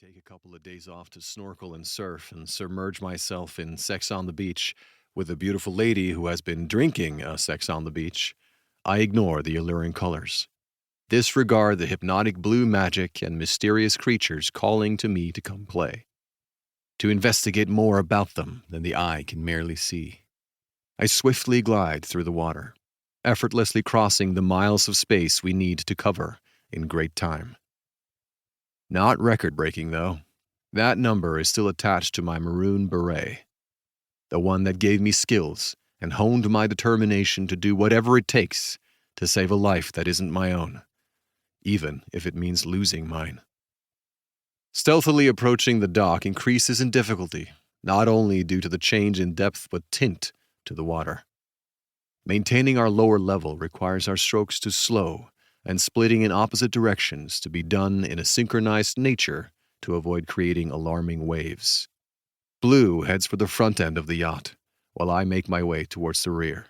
take a couple of days off to snorkel and surf and submerge myself in sex on the beach with a beautiful lady who has been drinking sex on the beach, I ignore the alluring colors. Disregard the hypnotic blue magic and mysterious creatures calling to me to come play, to investigate more about them than the eye can merely see. I swiftly glide through the water, effortlessly crossing the miles of space we need to cover in great time. Not record-breaking, though. That number is still attached to my maroon beret, the one that gave me skills and honed my determination to do whatever it takes to save a life that isn't my own, even if it means losing mine. Stealthily approaching the dock increases in difficulty, not only due to the change in depth but tint to the water. Maintaining our lower level requires our strokes to slow and splitting in opposite directions to be done in a synchronized nature to avoid creating alarming waves. Blue heads for the front end of the yacht, while I make my way towards the rear.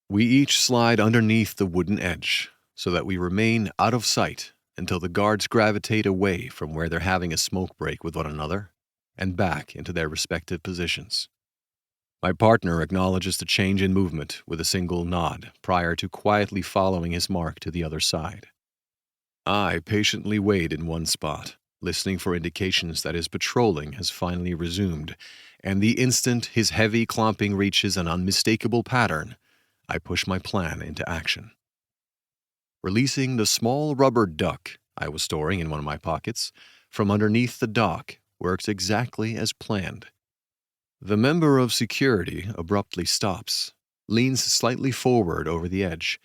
We each slide underneath the wooden edge, so that we remain out of sight until the guards gravitate away from where they're having a smoke break with one another and back into their respective positions. My partner acknowledges the change in movement with a single nod prior to quietly following his mark to the other side. I patiently wait in one spot, listening for indications that his patrolling has finally resumed, and the instant his heavy clomping reaches an unmistakable pattern, I push my plan into action. Releasing the small rubber duck I was storing in one of my pockets from underneath the dock works exactly as planned. The member of security abruptly stops, leans slightly forward over the edge,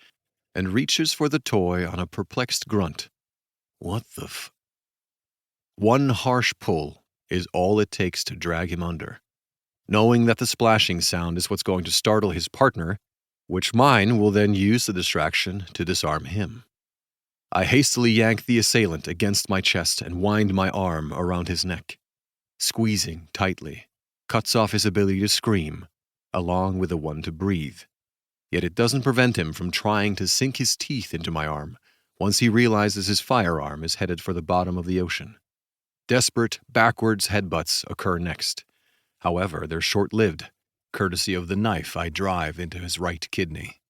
and reaches for the toy on a perplexed grunt. What the f... One harsh pull is all it takes to drag him under. Knowing that the splashing sound is what's going to startle his partner, which mine will then use the distraction to disarm him. I hastily yank the assailant against my chest and wind my arm around his neck. Squeezing tightly cuts off his ability to scream, along with the one to breathe. Yet it doesn't prevent him from trying to sink his teeth into my arm once he realizes his firearm is headed for the bottom of the ocean. Desperate, backwards headbutts occur next. However, they're short-lived, courtesy of the knife I drive into his right kidney.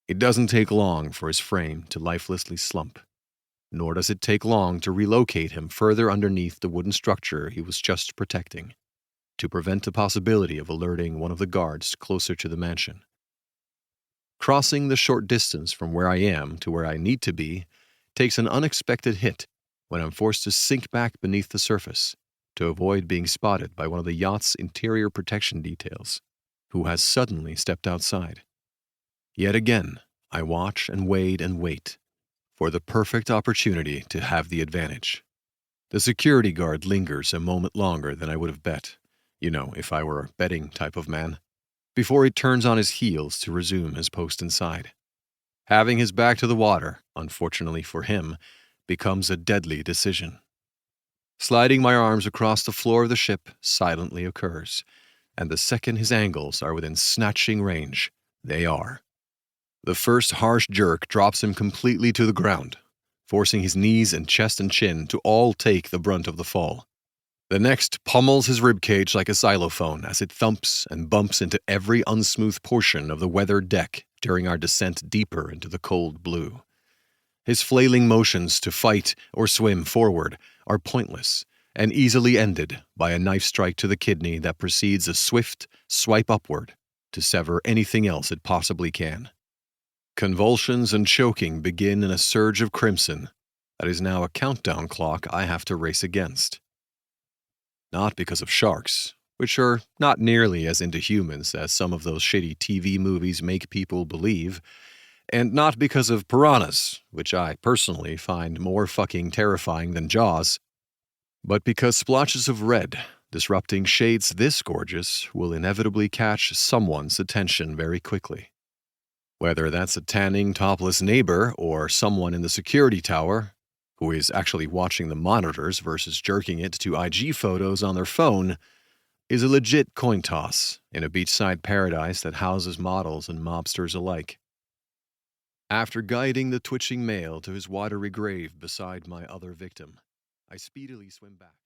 It doesn't take long for his frame to lifelessly slump, nor does it take long to relocate him further underneath the wooden structure he was just protecting, to prevent the possibility of alerting one of the guards closer to the mansion. Crossing the short distance from where I am to where I need to be takes an unexpected hit when I'm forced to sink back beneath the surface to avoid being spotted by one of the yacht's interior protection details, who has suddenly stepped outside. Yet again, I watch and wait for the perfect opportunity to have the advantage. The security guard lingers a moment longer than I would have bet, if I were a betting type of man, before he turns on his heels to resume his post inside. Having his back to the water, unfortunately for him, becomes a deadly decision. Sliding my arms across the floor of the ship silently occurs, and the second his angles are within snatching range, they are. The first harsh jerk drops him completely to the ground, forcing his knees and chest and chin to all take the brunt of the fall. The next pummels his ribcage like a xylophone as it thumps and bumps into every unsmooth portion of the weathered deck during our descent deeper into the cold blue. His flailing motions to fight or swim forward are pointless and easily ended by a knife strike to the kidney that precedes a swift swipe upward to sever anything else it possibly can. Convulsions and choking begin in a surge of crimson that is now a countdown clock I have to race against. Not because of sharks, which are not nearly as into humans as some of those shitty TV movies make people believe, and not because of piranhas, which I personally find more fucking terrifying than Jaws, but because splotches of red, disrupting shades this gorgeous, will inevitably catch someone's attention very quickly. Whether that's a tanning, topless neighbor or someone in the security tower, who is actually watching the monitors versus jerking it to IG photos on their phone, is a legit coin toss in a beachside paradise that houses models and mobsters alike. After guiding the twitching male to his watery grave beside my other victim, I speedily swim back.